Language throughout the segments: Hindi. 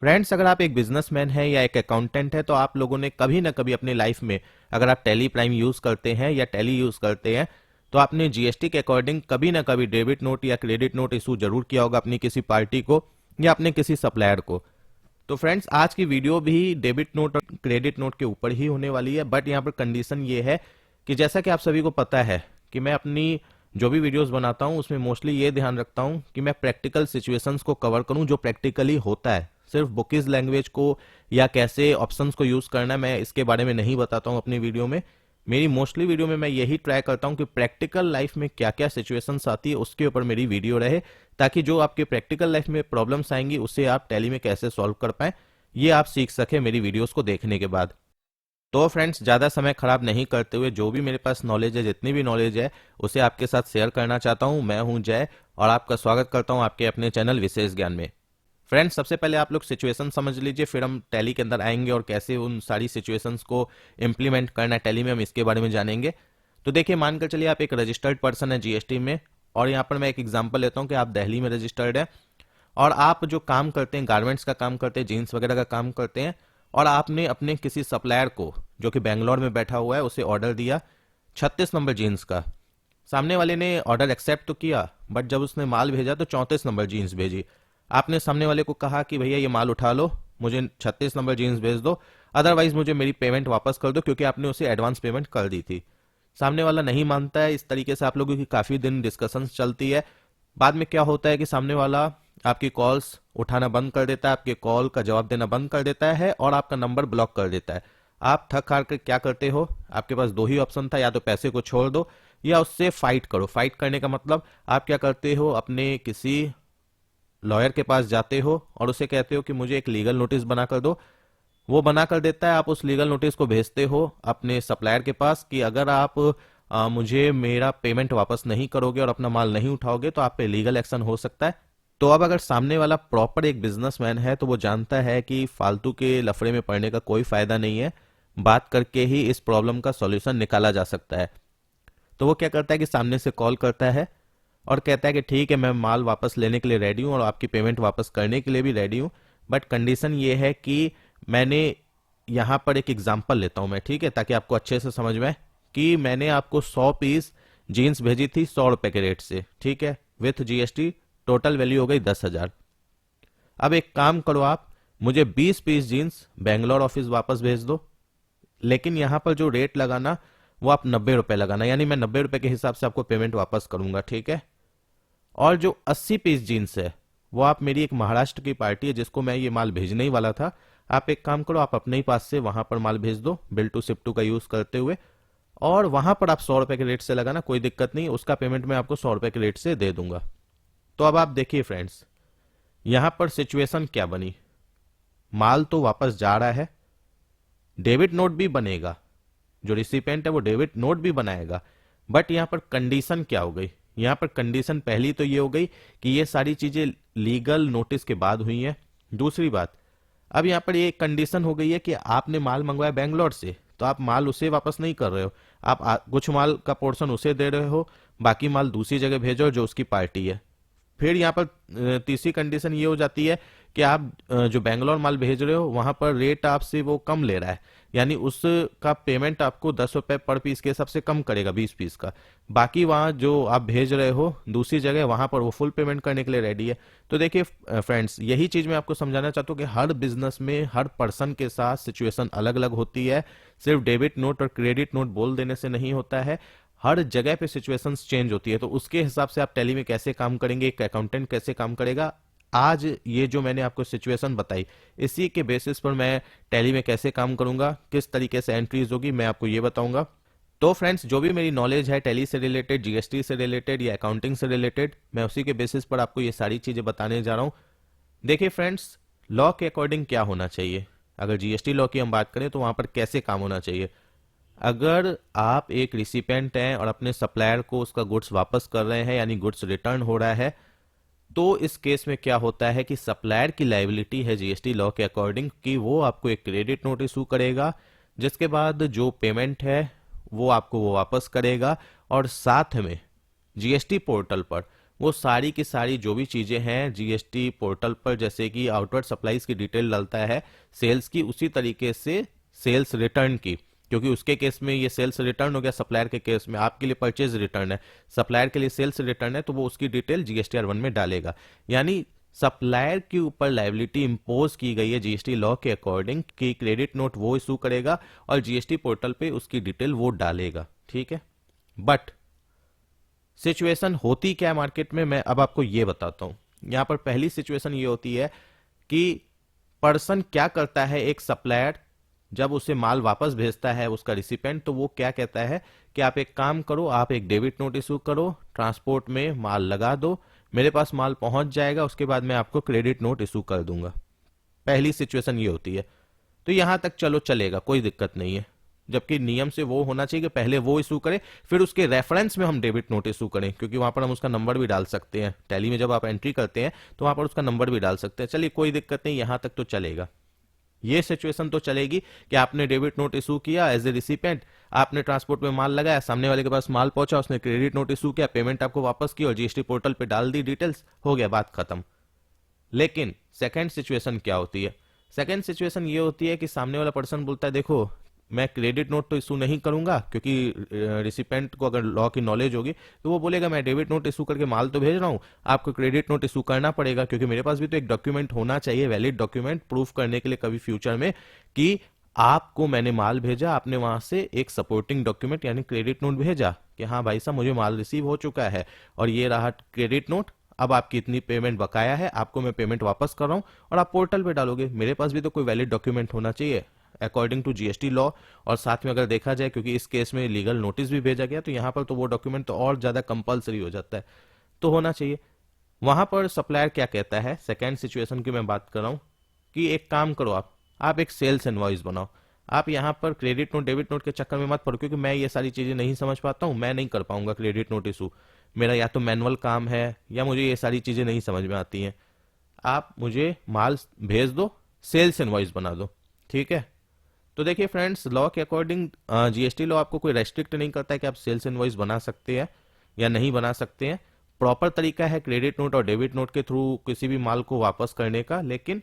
फ्रेंड्स, अगर आप एक बिजनेसमैन हैं या एक अकाउंटेंट है तो आप लोगों ने कभी ना कभी अपनी लाइफ में, अगर आप टैली प्राइम यूज करते हैं या टैली यूज करते हैं, तो आपने जीएसटी के अकॉर्डिंग कभी ना कभी डेबिट नोट या क्रेडिट नोट इशू जरूर किया होगा अपनी किसी पार्टी को या अपने किसी सप्लायर को। तो फ्रेंड्स, आज की वीडियो भी डेबिट नोट और क्रेडिट नोट के ऊपर ही होने वाली है, बट यहाँ पर कंडीशन ये है कि जैसा कि आप सभी को पता है कि मैं अपनी जो भी वीडियोस बनाता हूं उसमें मोस्टली ये ध्यान रखता हूं कि मैं प्रैक्टिकल सिचुएशंस को कवर करूं जो प्रैक्टिकली होता है। सिर्फ बुकीज लैंग्वेज को या कैसे ऑप्शंस को यूज करना है मैं इसके बारे में नहीं बताता हूं अपनी वीडियो में। मेरी मोस्टली वीडियो में मैं यही ट्राई करता हूं कि प्रैक्टिकल लाइफ में क्या क्या सिचुएशंस आती है उसके ऊपर मेरी वीडियो रहे, ताकि जो आपके प्रैक्टिकल लाइफ में प्रॉब्लम्स आएंगी उससे आप टैली में कैसे सॉल्व कर पाए ये आप सीख सके मेरी वीडियोस को देखने के बाद। तो फ्रेंड्स, ज़्यादा समय खराब नहीं करते हुए जो भी मेरे पास नॉलेज है, जितनी भी नॉलेज है, उसे आपके साथ शेयर करना चाहता हूं। मैं हूं जय और आपका स्वागत करता हूं आपके अपने चैनल विशेष ज्ञान में। फ्रेंड्स, सबसे पहले आप लोग सिचुएशन समझ लीजिए, फिर हम टैली के अंदर आएंगे और कैसे उन सारी सिचुएशंस को इंप्लीमेंट करना है टैली में, हम इसके बारे में जानेंगे। तो देखिए, मानकर चलिए आप एक रजिस्टर्ड पर्सन है जीएसटी में, और यहाँ पर मैं एक एग्जाम्पल लेता हूँ कि आप दिल्ली में रजिस्टर्ड है और आप जो काम करते हैं, गारमेंट्स का काम करते हैं, जीन्स वगैरह का काम करते हैं, और आपने अपने किसी सप्लायर को जो कि बेंगलोर में बैठा हुआ है उसे ऑर्डर दिया 36 नंबर जीन्स का। सामने वाले ने ऑर्डर एक्सेप्ट तो किया, बट जब उसने माल भेजा तो 34 नंबर जीन्स भेजी। आपने सामने वाले को कहा कि भैया ये माल उठा लो, मुझे 36 नंबर जीन्स भेज दो, अदरवाइज मुझे मेरी पेमेंट वापस कर दो, क्योंकि आपने उसे एडवांस पेमेंट कर दी थी। सामने वाला नहीं मानता है। इस तरीके से आप लोगों की काफी दिन डिस्कशन चलती है। बाद में क्या होता है कि सामने वाला आपकी कॉल्स उठाना बंद कर देता है, आपके कॉल का जवाब देना बंद कर देता है और आपका नंबर ब्लॉक कर देता है। आप थक हार कर क्या करते हो, आपके पास दो ही ऑप्शन था, या तो पैसे को छोड़ दो या उससे फाइट करो। फाइट करने का मतलब आप क्या करते हो, अपने किसी लॉयर के पास जाते हो और उसे कहते हो कि मुझे एक लीगल नोटिस बना कर दो। वो बना कर देता है। आप उस लीगल नोटिस को भेजते हो अपने सप्लायर के पास कि अगर आप मुझे मेरा पेमेंट वापस नहीं करोगे और अपना माल नहीं उठाओगे तो आप पे लीगल एक्शन हो सकता है। तो अब अगर सामने वाला प्रॉपर एक बिजनेसमैन है तो वो जानता है कि फालतू के लफड़े में पड़ने का कोई फायदा नहीं है, बात करके ही इस प्रॉब्लम का सॉल्यूशन निकाला जा सकता है। तो वो क्या करता है कि सामने से कॉल करता है और कहता है कि ठीक है, मैं माल वापस लेने के लिए रेडी हूं और आपकी पेमेंट वापस करने के लिए भी रेडी हूं, बट कंडीशन ये है कि मैंने यहां पर एक एग्जांपल लेता हूं मैं, ठीक है, ताकि आपको अच्छे से समझ में, कि मैंने आपको 100 पीस जीन्स भेजी थी 100 रुपए के रेट से, ठीक है, विथ जीएसटी टोटल वैल्यू हो गई 10,000। अब एक काम करो, आप मुझे 20 पीस जीन्स बेंगलोर ऑफिस वापस भेज दो, लेकिन यहां पर जो रेट लगाना वो आप 90 रुपए लगाना, यानी मैं 90 रुपए के हिसाब से आपको पेमेंट वापस करूंगा, ठीक है। और जो 80 पीस जीन्स है वो आप, मेरी एक महाराष्ट्र की पार्टी है जिसको मैं ये माल भेजने ही वाला था, आप एक काम करो, आप अपने ही पास से वहां पर माल भेज दो बिल टू शिप टू का यूज करते हुए, और वहां पर आप 100 रुपए के रेट से लगाना, कोई दिक्कत नहीं, उसका पेमेंट मैं आपको 100 रुपए के रेट से दे दूंगा। तो अब आप देखिए फ्रेंड्स, यहां पर सिचुएशन क्या बनी। माल तो वापस जा रहा है, डेबिट नोट भी बनेगा, जो रिसिपेंट है वो डेबिट नोट भी बनाएगा, बट यहां पर कंडीशन क्या हो गई। यहां पर कंडीशन पहली तो ये हो गई कि ये सारी चीजें लीगल नोटिस के बाद हुई हैं। दूसरी बात, अब यहां पर ये कंडीशन हो गई है कि आपने माल मंगवाया बेंगलोर से, तो आप माल उसे वापस नहीं कर रहे हो, आप कुछ माल का पोर्शन उसे दे रहे हो, बाकी माल दूसरी जगह भेजो जो उसकी पार्टी है। फिर यहाँ पर तीसरी कंडीशन ये हो जाती है कि आप जो बेंगलोर माल भेज रहे हो वहां पर रेट आपसे वो कम ले रहा है, यानी उसका पेमेंट आपको 10 रुपए पर पीस के हिसाब से कम करेगा 20 पीस का। बाकी वहां जो आप भेज रहे हो दूसरी जगह, वहां पर वो फुल पेमेंट करने के लिए रेडी है। तो देखिए फ्रेंड्स, यही चीज मैं आपको समझाना चाहता हूँ कि हर बिजनेस में हर पर्सन के साथ सिचुएशन अलग अलग होती है। सिर्फ डेबिट नोट और क्रेडिट नोट बोल देने से नहीं होता है, हर जगह पे सिचुएशंस चेंज होती है। तो उसके हिसाब से आप टैली में कैसे काम करेंगे, एक अकाउंटेंट कैसे काम करेगा, आज ये जो मैंने आपको सिचुएशन बताई इसी के बेसिस पर मैं टैली में कैसे काम करूंगा, किस तरीके से एंट्रीज होगी, मैं आपको ये बताऊंगा। तो फ्रेंड्स, जो भी मेरी नॉलेज है टैली से रिलेटेड, जीएसटी से रिलेटेड या अकाउंटिंग से रिलेटेड, मैं उसी के बेसिस पर आपको ये सारी चीजें बताने जा रहा हूं। देखिए फ्रेंड्स, लॉ के अकॉर्डिंग क्या होना चाहिए, अगर जीएसटी लॉ की हम बात करें तो वहां पर कैसे काम होना चाहिए। अगर आप एक रिसिपेंट हैं और अपने सप्लायर को उसका गुड्स वापस कर रहे हैं, यानी गुड्स रिटर्न हो रहा है, तो इस केस में क्या होता है कि सप्लायर की लायबिलिटी है जीएसटी लॉ के अकॉर्डिंग कि वो आपको एक क्रेडिट नोट इशू करेगा, जिसके बाद जो पेमेंट है वो आपको वो वापस करेगा, और साथ में जीएसटी पोर्टल पर वो सारी की सारी जो भी चीजें हैं जीएसटी पोर्टल पर, जैसे कि आउटवर्ड सप्लाईज की डिटेल डालता है सेल्स की, उसी तरीके से सेल्स रिटर्न की, क्योंकि उसके केस में ये सेल्स रिटर्न हो गया, सप्लायर के केस में आपके लिए परचेज रिटर्न है, सप्लायर के लिए सेल्स रिटर्न है, तो वो उसकी डिटेल जीएसटीआर 1 में डालेगा। यानी सप्लायर के ऊपर लायबिलिटी इंपोज की गई है जीएसटी लॉ के अकॉर्डिंग कि क्रेडिट नोट वो इशू करेगा और जीएसटी पोर्टल पे उसकी डिटेल वो डालेगा, ठीक है। बट सिचुएशन होती क्या है मार्केट में, मैं अब आपको ये बताता हूं। यहां पर पहली सिचुएशन ये होती है कि पर्सन क्या करता है, एक सप्लायर जब उसे माल वापस भेजता है उसका रिसिपेंट, तो वो क्या कहता है कि आप एक काम करो, आप एक डेबिट नोट इशू करो, ट्रांसपोर्ट में माल लगा दो, मेरे पास माल पहुंच जाएगा, उसके बाद मैं आपको क्रेडिट नोट इशू कर दूंगा। पहली सिचुएशन ये होती है। तो यहां तक चलो चलेगा, कोई दिक्कत नहीं है, जबकि नियम से वो होना चाहिए कि पहले वो इशू करे, फिर उसके रेफरेंस में हम डेबिट नोट इशू करें, क्योंकि वहां पर हम उसका नंबर भी डाल सकते हैं। टैली में जब आप एंट्री करते हैं तो वहां पर उसका नंबर भी डाल सकते हैं। चलिए कोई दिक्कत नहीं, यहां तक तो चलेगा। ये सिचुएशन तो चलेगी कि आपने डेबिट नोट इशू किया एज ए रिसिपेंट, आपने ट्रांसपोर्ट में माल लगाया, सामने वाले के पास माल पहुंचा, उसने क्रेडिट नोट इशू किया, पेमेंट आपको वापस की और जीएसटी पोर्टल पे डाल दी डिटेल्स, हो गया, बात खत्म। लेकिन सेकंड सिचुएशन क्या होती है? सेकंड सिचुएशन ये होती है कि सामने वाला पर्सन बोलता है देखो मैं क्रेडिट नोट तो इशू नहीं करूंगा, क्योंकि रिसिपेंट को अगर लॉ की नॉलेज होगी तो वो बोलेगा मैं डेबिट नोट इशू करके माल तो भेज रहा हूं, आपको क्रेडिट नोट इशू करना पड़ेगा, क्योंकि मेरे पास भी तो एक डॉक्यूमेंट होना चाहिए, वैलिड डॉक्यूमेंट प्रूफ करने के लिए कभी फ्यूचर में कि आपको मैंने माल भेजा, आपने वहां से एक सपोर्टिंग डॉक्यूमेंट यानी क्रेडिट नोट भेजा कि हाँ भाई साहब मुझे माल रिसीव हो चुका है और ये रहा क्रेडिट नोट, अब आपकी इतनी पेमेंट बकाया है, आपको मैं पेमेंट वापस कर रहा हूं और आप पोर्टल पे डालोगे। मेरे पास भी तो कोई वैलिड डॉक्यूमेंट होना चाहिए अकॉर्डिंग टू जीएसटी लॉ। और साथ में अगर देखा जाए, क्योंकि इस केस में लीगल नोटिस भी भेजा गया, तो यहां पर तो वो डॉक्यूमेंट तो और ज्यादा कंपलसरी हो जाता है, तो होना चाहिए। वहां पर सप्लायर क्या कहता है, सेकेंड सिचुएशन की मैं बात कर रहा हूं, कि एक काम करो, आप एक सेल्स इनवॉइस बनाओ। आप यहां पर क्रेडिट नोट डेबिट नोट के चक्कर में मत पड़ो, क्योंकि मैं ये सारी चीजें नहीं समझ पाता हूं, मैं नहीं कर पाऊंगा क्रेडिट नोट इशू, मेरा या तो मैनुअल काम है या मुझे ये सारी चीजें नहीं समझ में आती हैं। आप मुझे माल भेज दो, सेल्स इनवॉइस बना दो, ठीक है। तो देखिए फ्रेंड्स, लॉ के अकॉर्डिंग जीएसटी लॉ आपको कोई रेस्ट्रिक्ट नहीं करता है कि आप सेल्स इनवॉइस बना सकते हैं या नहीं बना सकते हैं। प्रॉपर तरीका है क्रेडिट नोट और डेबिट नोट के थ्रू किसी भी माल को वापस करने का, लेकिन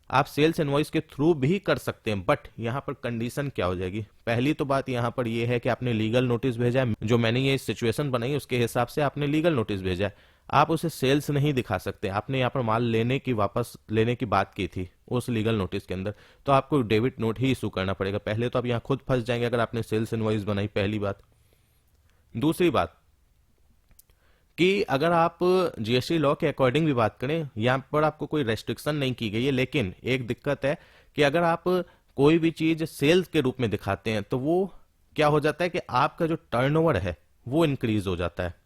आप सेल्स इनवॉइस के थ्रू भी कर सकते हैं। बट यहां पर कंडीशन क्या हो जाएगी? पहली तो बात यहां पर यह है कि आपने लीगल नोटिस भेजा है, जो मैंने ये सिचुएशन बनाई उसके हिसाब से आपने लीगल नोटिस भेजा है, आप उसे सेल्स नहीं दिखा सकते। आपने यहाँ पर माल लेने की, वापस लेने की बात की थी उस लीगल नोटिस के अंदर, तो आपको डेबिट नोट ही इशू करना पड़ेगा। पहले तो आप यहाँ खुद फंस जाएंगे अगर आपने सेल्स इनवॉइस बनाई, पहली बात। दूसरी बात कि अगर आप जीएसटी लॉ के अकॉर्डिंग भी बात करें, यहां पर आपको कोई रेस्ट्रिक्शन नहीं की गई है, लेकिन एक दिक्कत है कि अगर आप कोई भी चीज सेल्स के रूप में दिखाते हैं तो वो क्या हो जाता है कि आपका जो टर्नओवर है वो इंक्रीज हो जाता है।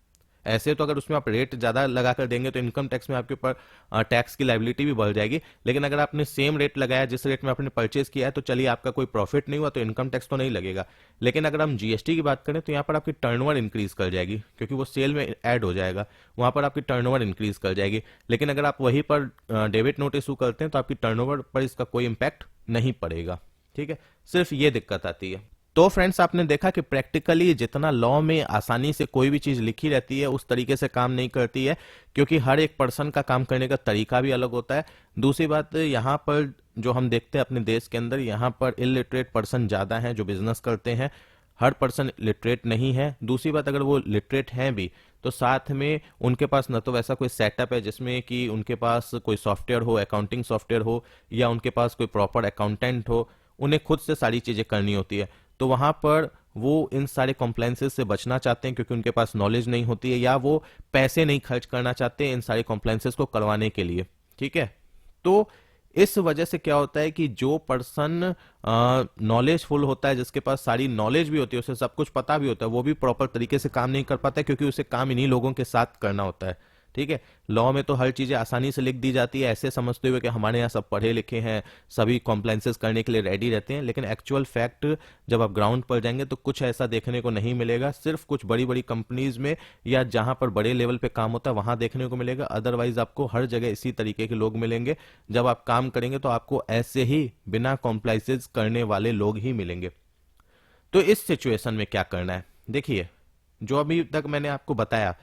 ऐसे तो अगर उसमें आप रेट ज्यादा लगा कर देंगे तो इनकम टैक्स में आपके ऊपर टैक्स की लायबिलिटी भी बढ़ जाएगी, लेकिन अगर आपने सेम रेट लगाया जिस रेट में आपने परचेज किया है तो चलिए आपका कोई प्रॉफिट नहीं हुआ तो इनकम टैक्स तो नहीं लगेगा। लेकिन अगर हम जीएसटी की बात करें तो यहाँ पर आपकी टर्नओवर इंक्रीज कर जाएगी, क्योंकि वो सेल में ऐड हो जाएगा, वहां पर आपकी टर्नओवर इंक्रीज कर जाएगी। लेकिन अगर आप वहीं पर डेबिट नोट इशू करते हैं तो आपकी टर्नओवर पर इसका कोई इंपैक्ट नहीं पड़ेगा, ठीक है। सिर्फ ये दिक्कत आती है। तो फ्रेंड्स, आपने देखा कि प्रैक्टिकली जितना लॉ में आसानी से कोई भी चीज लिखी रहती है उस तरीके से काम नहीं करती है, क्योंकि हर एक पर्सन का काम करने का तरीका भी अलग होता है। दूसरी बात, यहाँ पर जो हम देखते हैं अपने देश के अंदर, यहाँ पर इलिटरेट पर्सन ज्यादा हैं जो बिजनेस करते हैं, हर पर्सन लिटरेट नहीं है। दूसरी बात, अगर वो लिटरेट हैं भी तो साथ में उनके पास न तो वैसा कोई सेटअप है जिसमें कि उनके पास कोई सॉफ्टवेयर हो, अकाउंटिंग सॉफ्टवेयर हो, या उनके पास कोई प्रॉपर अकाउंटेंट हो, उन्हें खुद से सारी चीजें करनी होती है। तो वहां पर वो इन सारे कॉम्प्लायंसेस से बचना चाहते हैं, क्योंकि उनके पास नॉलेज नहीं होती है या वो पैसे नहीं खर्च करना चाहते इन सारे कॉम्प्लायंसेस को करवाने के लिए, ठीक है। तो इस वजह से क्या होता है कि जो पर्सन नॉलेजफुल होता है, जिसके पास सारी नॉलेज भी होती है, उसे सब कुछ पता भी होता है, वो भी प्रॉपर तरीके से काम नहीं कर पाता है, क्योंकि उसे काम इन्हीं लोगों के साथ करना होता है, ठीक है। लॉ में तो हर चीजें आसानी से लिख दी जाती है, ऐसे समझते हुए कि हमारे यहाँ सब पढ़े लिखे हैं, सभी कॉम्प्लायंसेस करने के लिए रेडी रहते हैं, लेकिन एक्चुअल फैक्ट जब आप ग्राउंड पर जाएंगे तो कुछ ऐसा देखने को नहीं मिलेगा। सिर्फ कुछ बड़ी बड़ी कंपनीज में या जहां पर बड़े लेवल पे काम होता है वहां देखने को मिलेगा, अदरवाइज आपको हर जगह इसी तरीके के लोग मिलेंगे। जब आप काम करेंगे तो आपको ऐसे ही बिना कॉम्प्लायंसेस करने वाले लोग ही मिलेंगे। तो इस सिचुएशन में क्या करना है? देखिए, जो अभी तक मैंने आपको बताया,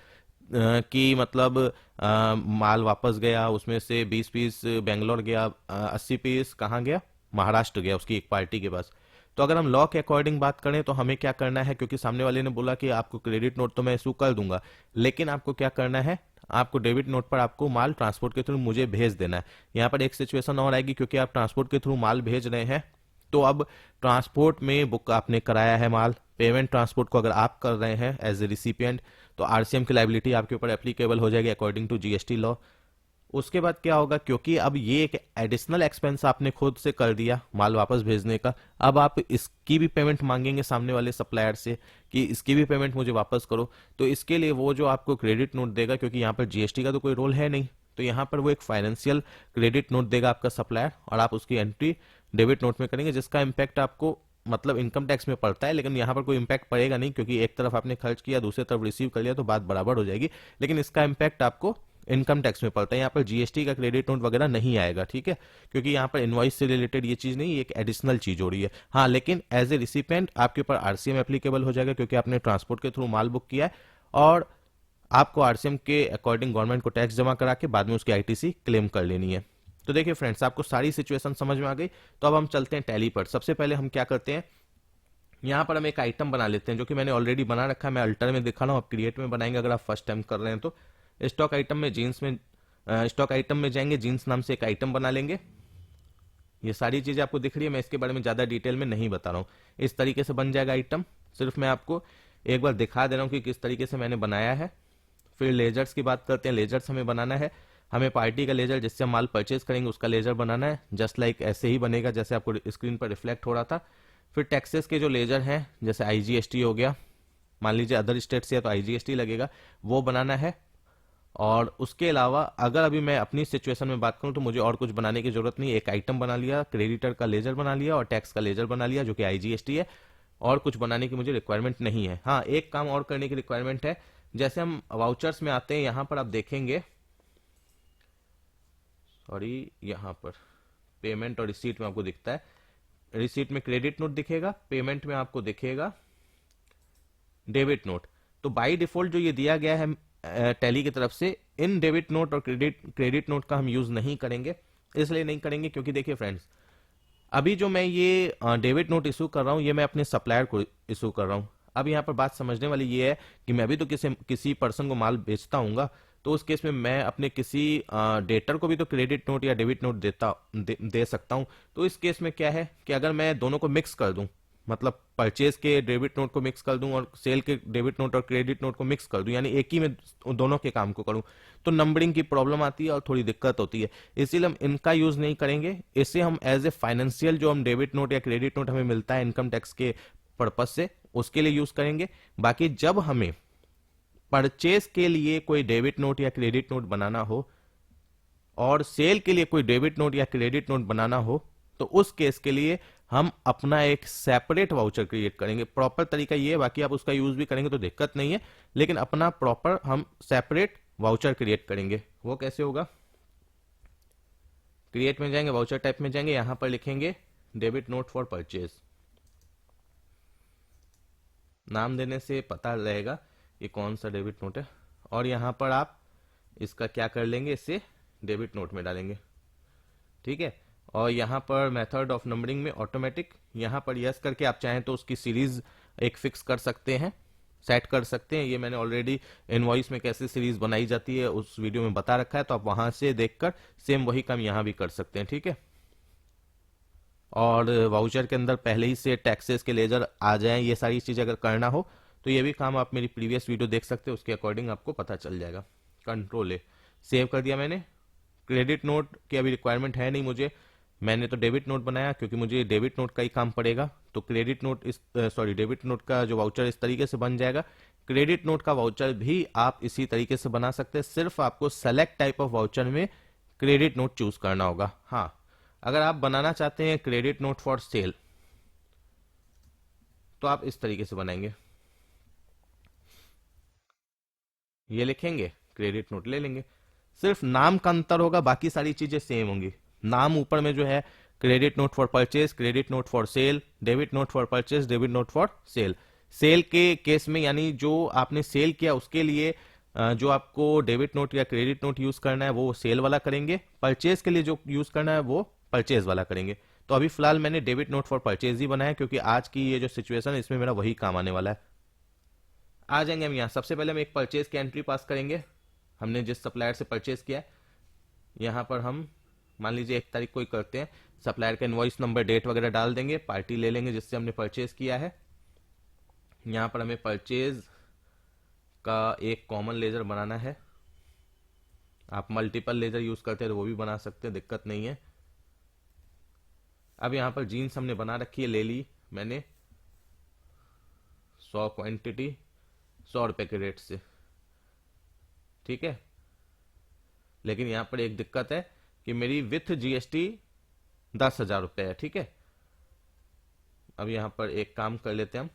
कि मतलब माल वापस गया, उसमें से 20 पीस बेंगलोर गया, 80 पीस कहाँ गया, महाराष्ट्र गया उसकी एक पार्टी के पास। तो अगर हम लॉ के अकॉर्डिंग बात करें तो हमें क्या करना है, क्योंकि सामने वाले ने बोला कि आपको क्रेडिट नोट तो मैं इशू कर दूंगा, लेकिन आपको क्या करना है, आपको डेबिट नोट पर आपको माल ट्रांसपोर्ट के थ्रू मुझे भेज देना है। यहाँ पर एक सिचुएशन और आएगी, क्योंकि आप ट्रांसपोर्ट के थ्रू माल भेज रहे हैं, तो अब ट्रांसपोर्ट में बुक आपने कराया है माल, पेमेंट ट्रांसपोर्ट को अगर आप कर रहे हैं एज ए रिसिपिएंट, तो आरसीएम की लाइबिलिटी आपके ऊपर एप्लीकेबल हो जाएगी अकॉर्डिंग टू जीएसटी लॉ। उसके बाद क्या होगा, क्योंकि अब ये एक एडिशनल एक्सपेंस आपने खुद से कर दिया माल वापस भेजने का, अब आप इसकी भी पेमेंट मांगेंगे सामने वाले सप्लायर से कि इसकी भी पेमेंट मुझे वापस करो। तो इसके लिए वो जो आपको क्रेडिट नोट देगा, क्योंकि यहाँ पर जीएसटी का तो कोई रोल है नहीं, तो यहाँ पर वो एक फाइनेंशियल क्रेडिट नोट देगा आपका सप्लायर, और आप उसकी एंट्री डेबिट नोट में करेंगे, जिसका इम्पैक्ट आपको मतलब इनकम टैक्स में पड़ता है, लेकिन यहाँ पर कोई इम्पैक्ट पड़ेगा नहीं, क्योंकि एक तरफ आपने खर्च किया दूसरी तरफ रिसीव कर लिया तो बात बराबर हो जाएगी, लेकिन इसका इम्पैक्ट आपको इनकम टैक्स में पड़ता है। यहाँ पर जीएसटी का क्रेडिट नोट वगैरह नहीं आएगा, ठीक है, क्योंकि यहाँ पर इनवॉइस से रिलेटेड ये चीज नहीं, एक एडिशनल चीज हो रही है। हाँ, लेकिन एज ए रिसिपेंट आपके ऊपर आरसीएम एप्लीकेबल हो जाएगा, क्योंकि आपने ट्रांसपोर्ट के थ्रू माल बुक किया है, और आपको आरसीएम के अकॉर्डिंग गवर्नमेंट को टैक्स जमा करा के बाद में उसकी आईटीसी क्लेम कर लेनी है। तो देखिए फ्रेंड्स, आपको सारी सिचुएशन समझ में आ गई। तो अब हम चलते हैं टैली पर। सबसे पहले हम क्या करते हैं, यहाँ पर हम एक आइटम बना लेते हैं, जो कि मैंने ऑलरेडी बना रखा है, मैं अल्टर में दिखा रहा हूँ, आप क्रिएट में बनाएंगे अगर आप फर्स्ट टाइम कर रहे हैं तो। स्टॉक आइटम में जीन्स में स्टॉक आइटम में जाएंगे, जीन्स नाम से एक आइटम बना लेंगे। ये सारी चीजें आपको दिख रही है, मैं इसके बारे में ज्यादा डिटेल में नहीं बता रहा हूँ। इस तरीके से बन जाएगा आइटम, सिर्फ मैं आपको एक बार दिखा दे रहा हूँ कि किस तरीके से मैंने बनाया है। फिर लेजर्स की बात करते हैं। लेजर्स हमें बनाना है, हमें पार्टी का लेजर जिससे हम माल परचेज करेंगे उसका लेजर बनाना है, जस्ट लाइक ऐसे ही बनेगा जैसे आपको स्क्रीन पर रिफ्लेक्ट हो रहा था। फिर टैक्सेस के जो लेजर हैं, जैसे आईजीएसटी हो गया, मान लीजिए अदर स्टेट से है तो आईजीएसटी लगेगा, वो बनाना है। और उसके अलावा अगर अभी मैं अपनी सिचुएशन में बात करूं तो मुझे और कुछ बनाने की जरूरत नहीं, एक आइटम बना लिया, क्रेडिटर का लेजर बना लिया और टैक्स का लेजर बना लिया जो कि आईजीएसटी है, और कुछ बनाने की मुझे रिक्वायरमेंट नहीं है। हाँ, एक काम और करने की रिक्वायरमेंट है, जैसे हम वाउचर्स में आते हैं, यहां पर आप देखेंगे, सॉरी, यहां पर पेमेंट और रिसीट में आपको दिखता है, रिसीट में क्रेडिट नोट दिखेगा, पेमेंट में आपको दिखेगा डेबिट नोट। तो बाय डिफॉल्ट जो ये दिया गया है टैली की तरफ से, इन डेबिट नोट और क्रेडिट नोट का हम यूज नहीं करेंगे। इसलिए नहीं करेंगे क्योंकि देखिए फ्रेंड्स, अभी जो मैं ये डेबिट नोट इशू कर रहा हूं, ये मैं अपने सप्लायर को इशू कर रहा हूं। अब यहाँ पर बात समझने वाली ये है कि मैं भी तो किसी पर्सन को माल बेचता हूँ, तो उस केस में मैं अपने किसी डेटर को भी तो क्रेडिट नोट या डेबिट नोट दे सकता हूं। तो इस केस में क्या है कि अगर मैं दोनों को मिक्स कर दूं, मतलब परचेज के डेबिट नोट को मिक्स कर दूं और सेल के डेबिट नोट और क्रेडिट नोट को मिक्स कर दूं, यानी एक ही में दोनों के काम को करूं, तो नंबरिंग की प्रॉब्लम आती है और थोड़ी दिक्कत होती है। इसीलिए हम इनका यूज नहीं करेंगे। इसे हम एज ए फाइनेंशियल जो हम डेबिट नोट या क्रेडिट नोट हमें मिलता है इनकम टैक्स के पर्पज से, उसके लिए यूज करेंगे। बाकी जब हमें परचेज के लिए कोई डेबिट नोट या क्रेडिट नोट बनाना हो और सेल के लिए कोई डेबिट नोट या क्रेडिट नोट बनाना हो, तो उस केस के लिए हम अपना एक सेपरेट वाउचर क्रिएट करेंगे। प्रॉपर तरीका ये है, बाकी आप उसका यूज भी करेंगे तो दिक्कत नहीं है, लेकिन अपना प्रॉपर हम सेपरेट वाउचर क्रिएट करेंगे। वो कैसे होगा, क्रिएट में जाएंगे, वाउचर टाइप में जाएंगे, यहां पर लिखेंगे डेबिट नोट फॉर परचेज। नाम देने से पता रहेगा ये कौन सा डेबिट नोट है, और यहां पर आप इसका क्या कर लेंगे, इसे डेबिट नोट में डालेंगे, ठीक है। और यहां पर मेथड ऑफ नंबरिंग में ऑटोमेटिक, यहां पर यस करके आप चाहें तो उसकी सीरीज एक फिक्स कर सकते हैं, सेट कर सकते हैं। ये मैंने ऑलरेडी इनवॉइस में कैसे सीरीज बनाई जाती है उस वीडियो में बता रखा है, तो आप वहां से देखकर सेम वही काम यहां भी कर सकते हैं, ठीक है। और वाउचर के अंदर पहले ही से टैक्सेस के लेजर आ जाएं, ये सारी चीज अगर करना हो तो ये भी काम आप मेरी प्रीवियस वीडियो देख सकते हैं, उसके अकॉर्डिंग आपको पता चल जाएगा। कंट्रोल ए, सेव कर दिया मैंने। क्रेडिट नोट की अभी रिक्वायरमेंट है नहीं मुझे, मैंने तो डेबिट नोट बनाया क्योंकि मुझे डेबिट नोट का ही काम पड़ेगा। तो क्रेडिट नोट डेबिट नोट का जो वाउचर इस तरीके से बन जाएगा। क्रेडिट नोट का वाउचर भी आप इसी तरीके से बना सकते हैं, सिर्फ आपको सेलेक्ट टाइप ऑफ वाउचर में क्रेडिट नोट चूज करना होगा। हाँ, अगर आप बनाना चाहते हैं क्रेडिट नोट फॉर सेल तो आप इस तरीके से बनाएंगे, ये लिखेंगे, क्रेडिट नोट ले लेंगे, सिर्फ नाम का अंतर होगा, बाकी सारी चीजें सेम होंगी। नाम ऊपर में जो है credit note for purchase, credit note for sale, debit note for purchase, debit note for sale. Sale के केस में यानी जो आपने सेल किया उसके लिए जो आपको डेबिट नोट या क्रेडिट नोट यूज करना है वो सेल वाला करेंगे, परचेज के लिए जो यूज करना है वो परचेज वाला करेंगे। तो अभी फिलहाल मैंने डेबिट नोट फॉर परचेज ही बनाया, क्योंकि आज की ये जो सिचुएशन है इसमें मेरा वही काम आने वाला है। आ जाएंगे हम यहाँ, सबसे पहले हम एक परचेज की एंट्री पास करेंगे, हमने जिस सप्लायर से परचेज किया है। यहाँ पर हम मान लीजिए 1 तारीख को ही करते हैं, सप्लायर का इनवॉइस नंबर, डेट वगैरह डाल देंगे, पार्टी ले लेंगे जिससे हमने परचेज किया है। यहाँ पर हमें परचेज का एक कॉमन लेजर बनाना है। आप मल्टीपल लेजर यूज करते हैं तो वो भी बना सकते हैं, दिक्कत नहीं है। अब यहाँ पर जीन्स हमने बना रखी है, ले ली मैंने 100 क्वांटिटी 100 रुपए के रेट से, ठीक है। लेकिन यहाँ पर एक दिक्कत है कि मेरी विथ जीएसटी 10,000 रुपये है, ठीक है। अब यहाँ पर एक काम कर लेते हैं,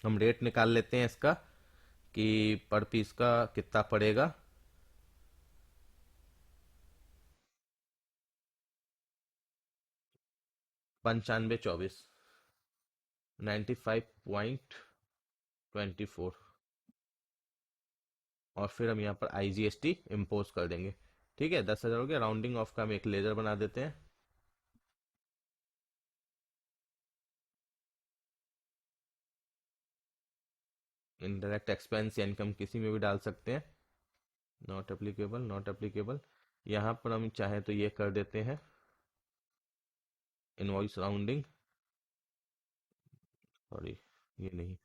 हम रेट निकाल लेते हैं इसका कि पर पीस का कितना पड़ेगा। पंचानवे 24 95.24, और फिर हम यहाँ पर आईजीएसटी इम्पोज कर देंगे, ठीक है। 10,000 हो गया। राउंडिंग ऑफ का हम एक लेजर बना देते हैं। इनडायरेक्ट एक्सपेंस या इनकम किसी में भी डाल सकते हैं। Not applicable, not applicable. यहाँ पर हम चाहे तो ये कर देते हैं इनवॉइस राउंडिंग, सॉरी ये नहीं,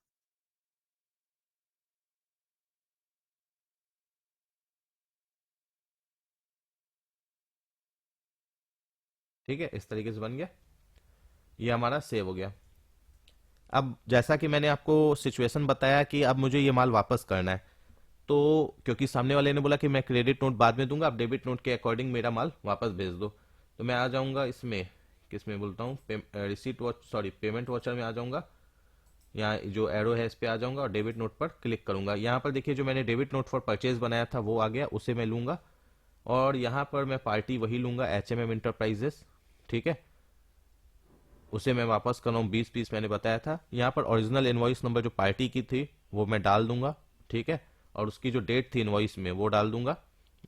ठीक है। इस तरीके से बन गया, ये हमारा सेव हो गया। अब जैसा कि मैंने आपको सिचुएशन बताया कि अब मुझे ये माल वापस करना है, तो क्योंकि सामने वाले ने बोला कि मैं क्रेडिट नोट बाद में दूंगा, आप डेबिट नोट के अकॉर्डिंग मेरा माल वापस भेज दो, तो मैं आ जाऊंगा इसमें, किस में बोलता हूँ, receipt watch, sorry payment watcher में आ जाऊंगा। यहाँ जो एरो है इस पे आ जाऊंगा और डेबिट नोट पर क्लिक करूंगा। यहाँ पर देखिए जो मैंने डेबिट नोट फॉर परचेज बनाया था वो आ गया, उसे मैं लूंगा और यहाँ पर मैं पार्टी वही लूंगा, HMM इंटरप्राइजेस, ठीक है। उसे मैं वापस कर रहा हूँ, 20 पीस मैंने बताया था। यहाँ पर ओरिजिनल इनवॉइस नंबर जो पार्टी की थी वो मैं डाल दूंगा, ठीक है। और उसकी जो डेट थी इनवॉइस में वो डाल दूंगा,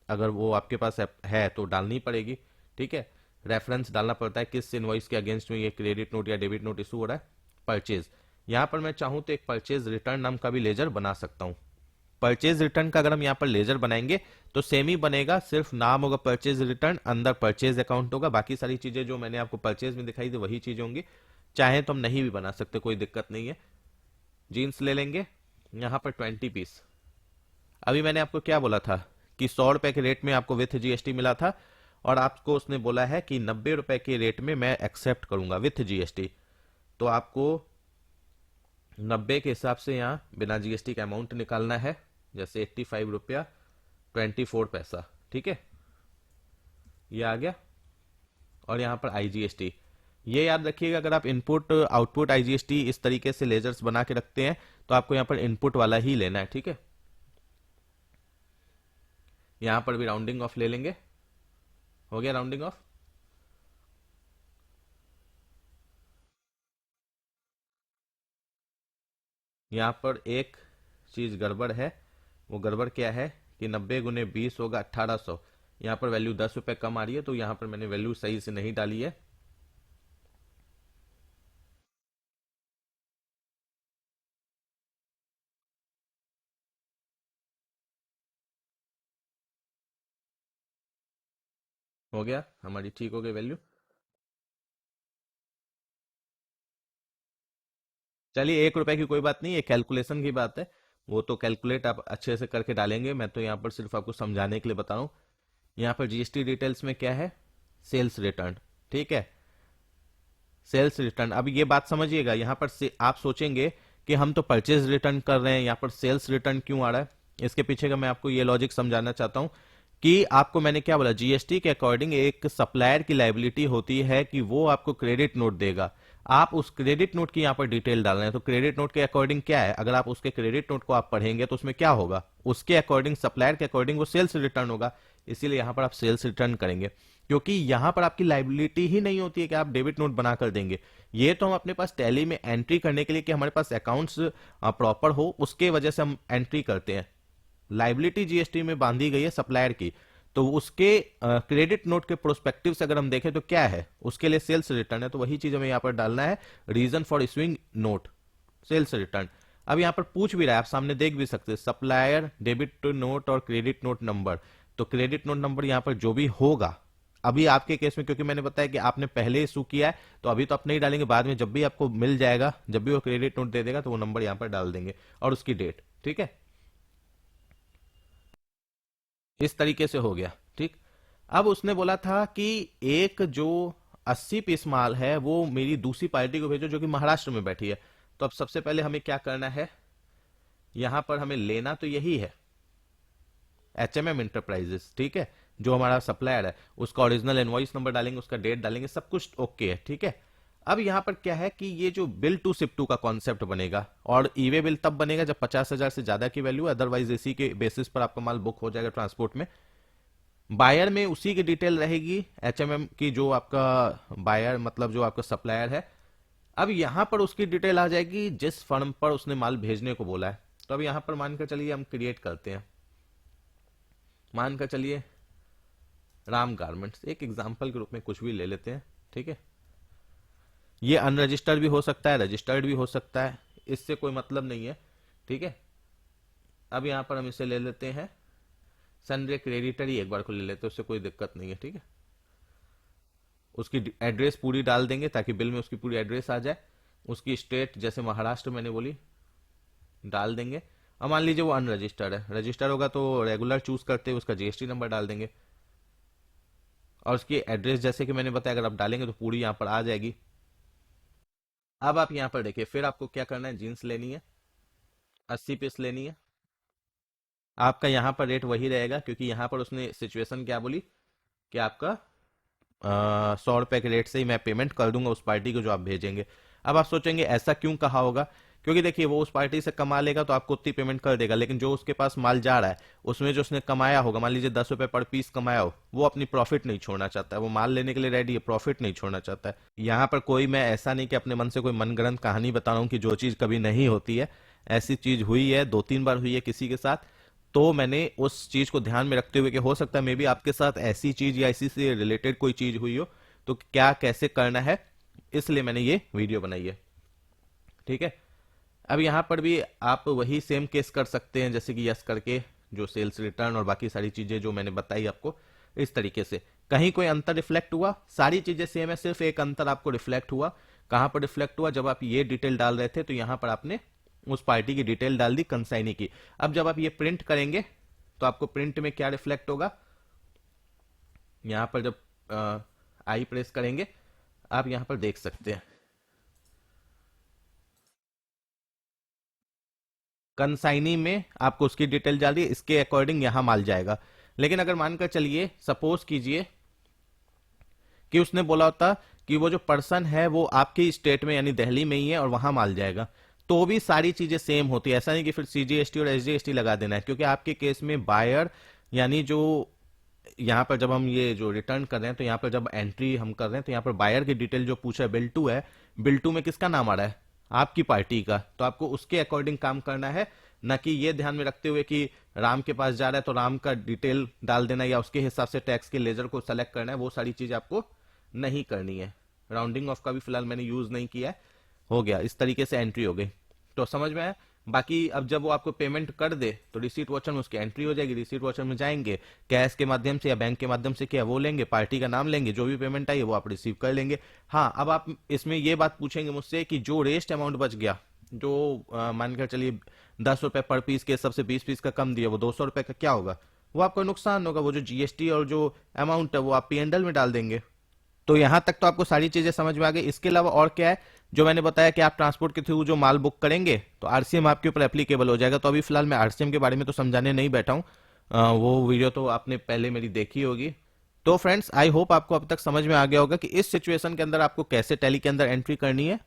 अगर वो आपके पास है तो डालनी पड़ेगी, ठीक है। रेफरेंस डालना पड़ता है किस इनवॉइस के अगेंस्ट में ये क्रेडिट नोट या डेबिट नोट इशू हो रहा है, परचेज। यहाँ पर मैं चाहूँ तो एक परचेज रिटर्न नाम का भी लेजर बना सकता हूँ। परचेज रिटर्न का अगर हम यहाँ पर लेजर बनाएंगे तो सेम ही बनेगा, सिर्फ नाम होगा परचेज रिटर्न, अंदर परचेज अकाउंट होगा, बाकी सारी चीजें जो मैंने आपको परचेज में दिखाई थी वही चीजें होंगी। चाहे तो हम नहीं भी बना सकते, कोई दिक्कत नहीं है। जीन्स ले लेंगे यहाँ पर 20 पीस। अभी मैंने आपको क्या बोला था कि 100 रुपए के रेट में आपको विथ जीएसटी मिला था, और आपको उसने बोला है कि 90 रुपए के रेट में मैं एक्सेप्ट करूंगा विथ जीएसटी। तो आपको 90 के हिसाब से यहाँ बिना जीएसटी का अमाउंट निकालना है, जैसे 85 रुपया 24 पैसा, ठीक है। ये आ गया। और यहाँ पर आईजीएसटी, ये याद रखिएगा, अगर आप इनपुट आउटपुट आईजीएसटी इस तरीके से लेजर्स बना के रखते हैं तो आपको यहाँ पर इनपुट वाला ही लेना है, ठीक है। यहाँ पर भी राउंडिंग ऑफ ले लेंगे, हो गया राउंडिंग ऑफ। यहाँ पर एक चीज गड़बड़ है, वो गड़बड़ क्या है कि 90 × 20 होगा 1800। यहाँ पर वैल्यू 10 रुपए कम आ रही है, तो यहाँ पर मैंने वैल्यू सही से नहीं डाली है। हो गया, हमारी ठीक हो गई वैल्यू। चलिए 1 रुपए की कोई बात नहीं, ये कैलकुलेशन की बात है, वो तो कैलकुलेट आप अच्छे से करके डालेंगे, मैं तो यहाँ पर सिर्फ आपको समझाने के लिए बता रहा हूँ। यहाँ पर जीएसटी डिटेल्स में क्या है, सेल्स रिटर्न, ठीक है। सेल्स रिटर्न, अब ये बात समझिएगा, यहाँ पर से आप सोचेंगे कि हम तो परचेज रिटर्न कर रहे हैं, यहाँ पर सेल्स रिटर्न क्यों आ रहा है। इसके पीछे का मैं आपको ये लॉजिक समझाना चाहता हूँ कि आपको मैंने क्या बोला, जीएसटी के अकॉर्डिंग एक सप्लायर की लाइबिलिटी होती है कि वो आपको क्रेडिट नोट देगा, आप उस क्रेडिट नोट की यहाँ पर डिटेल डाल रहे हैं। तो क्रेडिट नोट के अकॉर्डिंग क्या है, अगर आप उसके क्रेडिट नोट को आप पढ़ेंगे तो उसमें क्या होगा, उसके अकॉर्डिंग सप्लायर के अकॉर्डिंग वो सेल्स रिटर्न होगा, इसीलिए यहाँ पर आप सेल्स रिटर्न करेंगे। क्योंकि यहां पर आपकी लाइबिलिटी ही नहीं होती है कि आप डेबिट नोट बना कर देंगे, ये तो हम अपने पास टैली में एंट्री करने के लिए कि हमारे पास अकाउंट्स प्रॉपर हो उसके वजह से हम एंट्री करते हैं। लाइबिलिटी जीएसटी में बांधी गई है सप्लायर की, तो उसके क्रेडिट नोट के प्रोस्पेक्टिव से अगर हम देखें तो क्या है, उसके लिए सेल्स रिटर्न है, तो वही चीज हमें यहाँ पर डालना है, reason for issuing note, sales return. अब यहाँ पर पूछ भी रहा है, आप सामने देख भी सकते हैं, सप्लायर डेबिट नोट और क्रेडिट नोट नंबर, तो क्रेडिट नोट नंबर यहाँ पर जो भी होगा, अभी आपके केस में क्योंकि मैंने बताया कि आपने पहले इशू किया है तो अभी तो आप नहीं डालेंगे, बाद में जब भी आपको मिल जाएगा, जब भी वो क्रेडिट नोट दे देगा तो वो नंबर यहाँ पर डाल देंगे और उसकी डेट। ठीक है, इस तरीके से हो गया। ठीक, अब उसने बोला था कि एक जो 80 पीस माल है वो मेरी दूसरी पार्टी को भेजो जो कि महाराष्ट्र में बैठी है। तो अब सबसे पहले हमें क्या करना है, यहां पर हमें लेना तो यही है एचएमएम इंटरप्राइजेस, ठीक है, जो हमारा सप्लायर है, उसका ओरिजिनल इनवॉइस नंबर डालेंगे, उसका डेट डालेंगे, सब कुछ ओके है। ठीक है, अब यहां पर क्या है कि ये जो बिल टू शिप टू का कॉन्सेप्ट बनेगा, और ईवे बिल तब बनेगा जब 50,000 से ज्यादा की वैल्यू, अदरवाइज इसी के बेसिस पर आपका माल बुक हो जाएगा ट्रांसपोर्ट में। बायर में उसी की डिटेल रहेगी, एचएमएम की, जो आपका बायर मतलब जो आपका सप्लायर है। अब यहां पर उसकी डिटेल आ जाएगी जिस फर्म पर उसने माल भेजने को बोला है। तो अब यहां पर मानकर चलिए हम क्रिएट करते हैं, मानकर चलिए राम गारमेंट्स, एक एग्जांपल के रूप में कुछ भी ले लेते हैं। ठीक है, ये अनरजिस्टर्ड भी हो सकता है, रजिस्टर्ड भी हो सकता है, इससे कोई मतलब नहीं है। ठीक है, अब यहां पर हम इसे ले लेते हैं सनडे क्रेडिटर ही एक बार को ले लेते हैं, उससे कोई दिक्कत नहीं है। ठीक है, उसकी एड्रेस पूरी डाल देंगे ताकि बिल में उसकी पूरी एड्रेस आ जाए, उसकी स्टेट जैसे महाराष्ट्र मैंने बोली डाल देंगे। अब मान लीजिए वो अनरजिस्टर्ड है, रजिस्टर्ड होगा तो रेगुलर चूज करते हैं, उसका जीएसटी नंबर डाल देंगे, और उसकी एड्रेस जैसे कि मैंने बताया अगर आप डालेंगे तो पूरी यहां पर आ जाएगी। अब आप यहां पर देखिए, फिर आपको क्या करना है, जीन्स लेनी है, 80 पीस लेनी है। आपका यहां पर रेट वही रहेगा क्योंकि यहां पर उसने सिचुएशन क्या बोली कि आपका 100 रुपए के रेट से ही मैं पेमेंट कर दूंगा उस पार्टी को जो आप भेजेंगे। अब आप सोचेंगे ऐसा क्यों कहा होगा, क्योंकि देखिए वो उस पार्टी से कमा लेगा तो आपको उतनी पेमेंट कर देगा, लेकिन जो उसके पास माल जा रहा है उसमें जो उसने कमाया होगा, मान लीजिए 10 रुपए पर पीस कमाया हो, वो अपनी प्रॉफिट नहीं छोड़ना चाहता है, वो माल लेने के लिए रेडी है, प्रॉफिट नहीं छोड़ना चाहता है। यहाँ पर कोई, मैं ऐसा नहीं कि अपने मन से कोई मनगढ़ंत कहानी बता रहा हूँ कि जो चीज कभी नहीं होती है, ऐसी चीज हुई है, 2-3 बार हुई है किसी के साथ, तो मैंने उस चीज को ध्यान में रखते हुए कि हो सकता है मे भी आपके साथ ऐसी चीज या इसी से रिलेटेड कोई चीज हुई हो, तो क्या कैसे करना है, इसलिए मैंने ये वीडियो बनाई है। ठीक है, अब यहां पर भी आप वही सेम केस कर सकते हैं जैसे कि यस करके, जो सेल्स रिटर्न और बाकी सारी चीजें जो मैंने बताई आपको, इस तरीके से। कहीं कोई अंतर रिफ्लेक्ट हुआ, सारी चीजें सेम है, सिर्फ एक अंतर आपको रिफ्लेक्ट हुआ। कहां पर रिफ्लेक्ट हुआ, जब आप ये डिटेल डाल रहे थे तो यहां पर आपने उस पार्टी की डिटेल डाल दी, कंसाइनी की। अब जब आप ये प्रिंट करेंगे तो आपको प्रिंट में क्या रिफ्लेक्ट होगा, यहां पर जब आई प्रेस करेंगे आप यहां पर देख सकते हैं कंसाइनी में आपको उसकी डिटेल डाल दी, इसके अकॉर्डिंग यहां माल जाएगा। लेकिन अगर मानकर चलिए, सपोज कीजिए कि उसने बोला होता कि वो जो पर्सन है वो आपकी स्टेट में यानी दिल्ली में ही है और वहां माल जाएगा, तो भी सारी चीजें सेम होती है। ऐसा नहीं कि फिर सीजीएसटी और एसजीएसटी लगा देना है, क्योंकि आपके केस में बायर यानी जो यहाँ पर जब हम ये जो रिटर्न कर रहे हैं तो यहाँ पर जब एंट्री हम कर रहे हैं तो यहाँ पर बायर की डिटेल जो पूछा है, बिल टू है, बिल टू में किसका नाम आ रहा है, आपकी पार्टी का, तो आपको उसके अकॉर्डिंग काम करना है, न कि ये ध्यान में रखते हुए कि राम के पास जा रहा है तो राम का डिटेल डाल देना या उसके हिसाब से टैक्स के लेजर को सेलेक्ट करना है, वो सारी चीज आपको नहीं करनी है। राउंडिंग ऑफ का भी फिलहाल मैंने यूज नहीं किया है, हो गया, इस तरीके से एंट्री हो गई, तो समझ में आया। बाकी अब जब वो आपको पेमेंट कर दे तो रिसीट वॉचर में उसकी एंट्री हो जाएगी, रिसीट वॉचर में जाएंगे, कैश के माध्यम से या बैंक के माध्यम से क्या वो लेंगे, पार्टी का नाम लेंगे, जो भी पेमेंट आई है वो आप रिसीव कर लेंगे। हाँ, अब आप इसमें ये बात पूछेंगे मुझसे कि जो रेस्ट अमाउंट बच गया, जो मानकर चलिए 10 रुपए पर पीस के सबसे 20 पीस का कम दिया, वो 200 रुपए का क्या होगा, वो आपका नुकसान होगा, वो जो जीएसटी और जो अमाउंट है वो आप पीएनडल में डाल देंगे। तो यहां तक तो आपको सारी चीजें समझ में आ गई। इसके अलावा और क्या है, जो मैंने बताया कि आप ट्रांसपोर्ट के थ्रू जो माल बुक करेंगे तो आरसीएम आपके ऊपर एप्लीकेबल हो जाएगा। तो अभी फिलहाल मैं आरसीएम के बारे में तो समझाने नहीं बैठा हूं, वो वीडियो तो आपने पहले मेरी देखी होगी। तो फ्रेंड्स, आई होप आपको अब तक समझ में आ गया होगा कि इस सिचुएशन के अंदर आपको कैसे टैली के अंदर एंट्री करनी है।